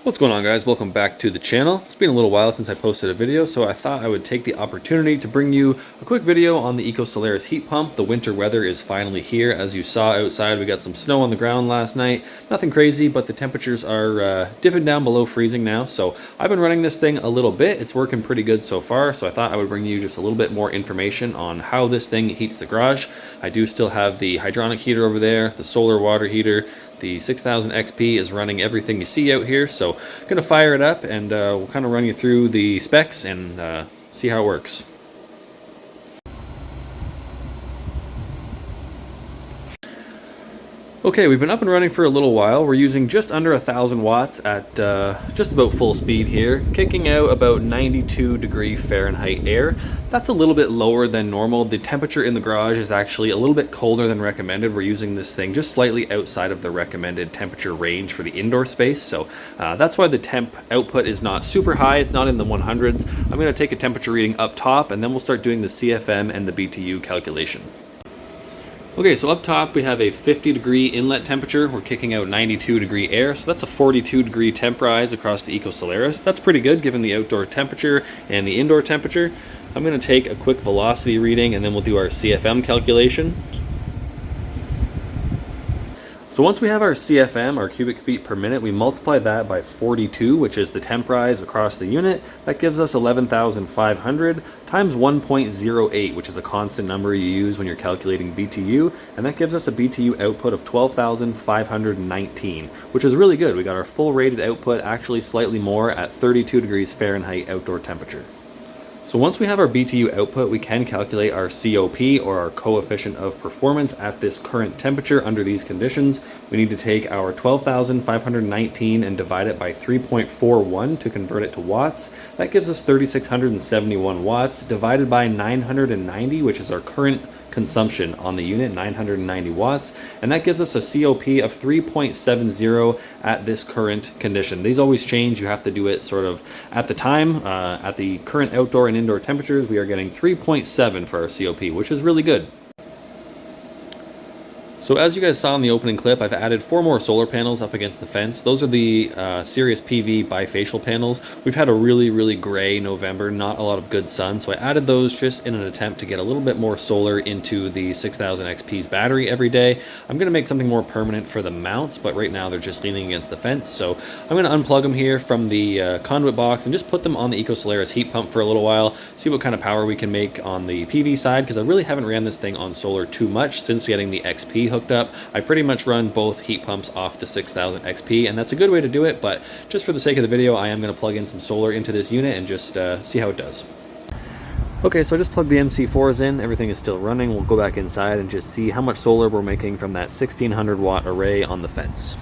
What's going on, guys? Welcome back to the channel. It's been a little while since I posted a video, so I thought I would take the opportunity to bring you a quick video on the ECOSOLARIS heat pump. The winter weather is finally here. As you saw outside, we got some snow on the ground last night. Nothing crazy, but the temperatures are dipping down below freezing now. So I've been running this thing a little bit. It's working pretty good so far, so I thought I would bring you just a little bit more information on how this thing heats the garage. I do still have the hydronic heater over there, the solar water heater. The 6000 XP is running everything you see out here, so I'm going to fire it up and we'll kind of run you through the specs and see how it works. Okay, we've been up and running for a little while. We're using just under 1000 watts at just about full speed here, kicking out about 92°F air. That's a little bit lower than normal. The temperature in the garage is actually a little bit colder than recommended. We're using this thing just slightly outside of the recommended temperature range for the indoor space, so that's why the temp output is not super high. It's not in the 100s. I'm going to take a temperature reading up top, and then we'll start doing the CFM and the BTU calculation. Okay, so up top we have a 50° inlet temperature. We're kicking out 92° air, so that's a 42° temp rise across the ECOSOLARIS. That's pretty good given the outdoor temperature and the indoor temperature. I'm going to take a quick velocity reading and then we'll do our CFM calculation. So once we have our CFM, our cubic feet per minute, we multiply that by 42, which is the temp rise across the unit. That gives us 11,500 times 1.08, which is a constant number you use when you're calculating BTU, and that gives us a BTU output of 12,519, which is really good. We got our full rated output, actually slightly more at 32°F outdoor temperature. So once we have our BTU output, we can calculate our COP, or our coefficient of performance, at this current temperature under these conditions. We need to take our 12,519 and divide it by 3.41 to convert it to watts. That gives us 3,671 watts divided by 990, which is our current consumption on the unit, 990 watts, and that gives us a COP of 3.70 at this current condition. These always change. You have to do it sort of at the time. At the current outdoor and indoor temperatures, we are getting 3.7 for our COP, which is really good. So as you guys saw in the opening clip, I've added 4 more solar panels up against the fence. Those are the Sirius PV bifacial panels. We've had a really gray November, not a lot of good sun, so I added those just in an attempt to get a little bit more solar into the 6000 XP's battery every day. I'm going to make something more permanent for the mounts, but right now they're just leaning against the fence, so I'm going to unplug them here from the conduit box and just put them on the ECOSOLARIS heat pump for a little while, see what kind of power we can make on the PV side, because I really haven't ran this thing on solar too much since getting the XP hooked up. I pretty much run both heat pumps off the 6000 XP, and that's a good way to do it, but just for the sake of the video, I am going to plug in some solar into this unit and just see how it does. Okay, so I just plugged the MC4s in. Everything is still running. We'll go back inside and just see how much solar we're making from that 1600 watt array on the fence.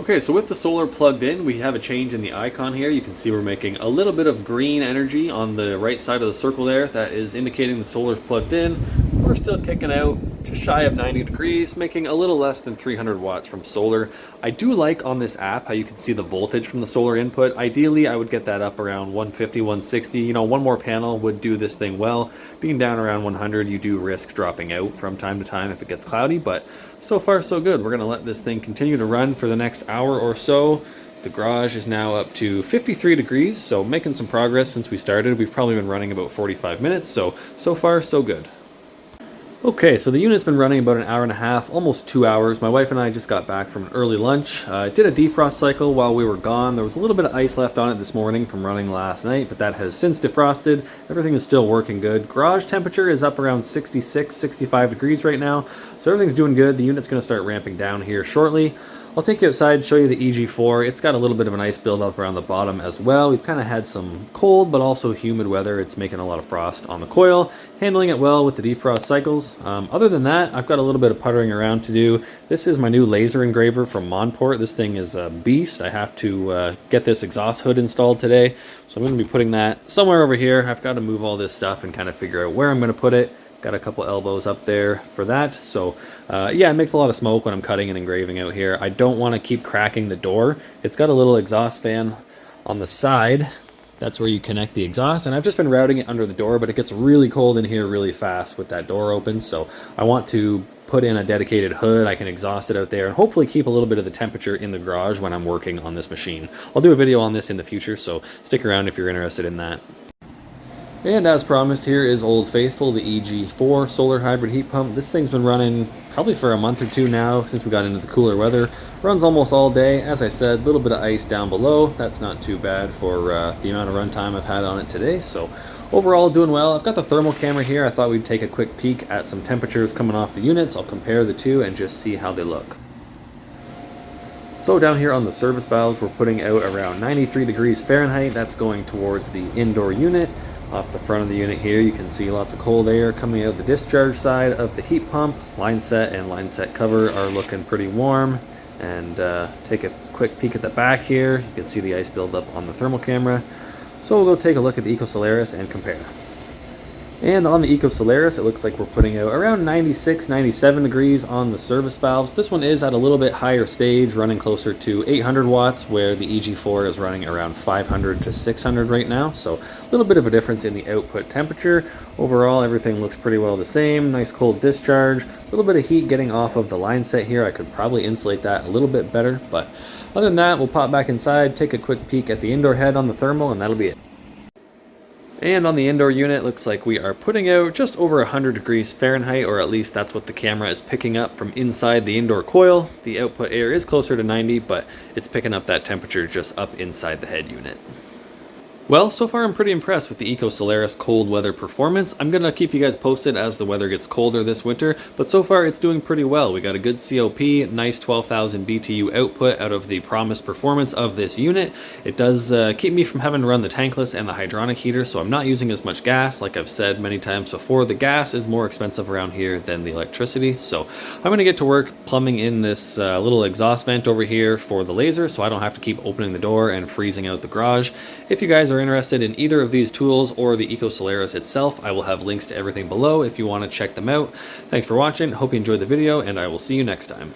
Okay, so with the solar plugged in, we have a change in the icon here. You can see we're making a little bit of green energy on the right side of the circle there. That is indicating the solar's plugged in. We're still kicking out just shy of 90 degrees, making a little less than 300 watts from solar. I do like on this app how you can see the voltage from the solar input. Ideally, I would get that up around 150, 160. You know, one more panel would do this thing well. Being down around 100, you do risk dropping out from time to time if it gets cloudy, but so far so good. We're going to let this thing continue to run for the next hour or so. The garage is now up to 53 degrees, so making some progress since we started. We've probably been running about 45 minutes, so far so good. Okay, so the unit's been running about an hour and a half, almost 2 hours. My wife and I just got back from an early lunch. Did a defrost cycle while we were gone. There was a little bit of ice left on it this morning from running last night, but that has since defrosted. Everything is still working good. Garage temperature is up around 66, 65 degrees right now, so everything's doing good. The unit's going to start ramping down here shortly. I'll take you outside and show you the EG4. It's got a little bit of an ice buildup around the bottom as well. We've kind of had some cold but also humid weather. It's making a lot of frost on the coil, handling it well with the defrost cycles. Other than that, I've got a little bit of puttering around to do. This is my new laser engraver from Monport. This thing is a beast. I have to get this exhaust hood installed today, so I'm going to be putting that somewhere over here. I've got to move all this stuff and kind of figure out where I'm going to put it. Got a couple elbows up there for that. So yeah, it makes a lot of smoke when I'm cutting and engraving out here. I don't want to keep cracking the door. It's got a little exhaust fan on the side That's where you connect the exhaust, and I've just been routing it under the door, but it gets really cold in here really fast with that door open, so I want to put in a dedicated hood. I can exhaust it out there and hopefully keep a little bit of the temperature in the garage when I'm working on this machine. I'll do a video on this in the future, so stick around if you're interested in that. And as promised, here is Old Faithful, the EG4 solar hybrid heat pump. This thing's been running probably for a month or two now since we got into the cooler weather. Runs almost all day. As I said, a little bit of ice down below. That's not too bad for the amount of runtime I've had on it today. So overall, doing well. I've got the thermal camera here. I thought we'd take a quick peek at some temperatures coming off the units. I'll compare the two and just see how they look. So down here on the service valves, we're putting out around 93 degrees Fahrenheit. That's going towards the indoor unit. Off the front of the unit here, you can see lots of cold air coming out the discharge side of the heat pump. Line set and line set cover are looking pretty warm. And take a quick peek at the back here. You can see the ice buildup on the thermal camera. So we'll go take a look at the ECOSOLARIS and compare. And on the ECOSOLARIS, it looks like we're putting out around 96, 97 degrees on the service valves. This one is at a little bit higher stage, running closer to 800 watts, where the EG4 is running around 500 to 600 right now. So a little bit of a difference in the output temperature. Overall, everything looks pretty well the same. Nice cold discharge. A little bit of heat getting off of the line set here. I could probably insulate that a little bit better. But other than that, we'll pop back inside, take a quick peek at the indoor head on the thermal, and that'll be it. And on the indoor unit, looks like we are putting out just over 100 degrees Fahrenheit, or at least that's what the camera is picking up from inside the indoor coil. The output air is closer to 90, but it's picking up that temperature just up inside the head unit. Well, so far I'm pretty impressed with the ECOSOLARIS cold weather performance. I'm going to keep you guys posted as the weather gets colder this winter, but so far it's doing pretty well. We got a good COP, nice 12,000 BTU output out of the promised performance of this unit. It does keep me from having to run the tankless and the hydronic heater, so I'm not using as much gas. Like I've said many times before, the gas is more expensive around here than the electricity, so I'm going to get to work plumbing in this little exhaust vent over here for the laser, so I don't have to keep opening the door and freezing out the garage. If you guys are interested in either of these tools or the ECOSOLARIS itself, I will have links to everything below if you want to check them out. Thanks for watching, hope you enjoyed the video, and I will see you next time.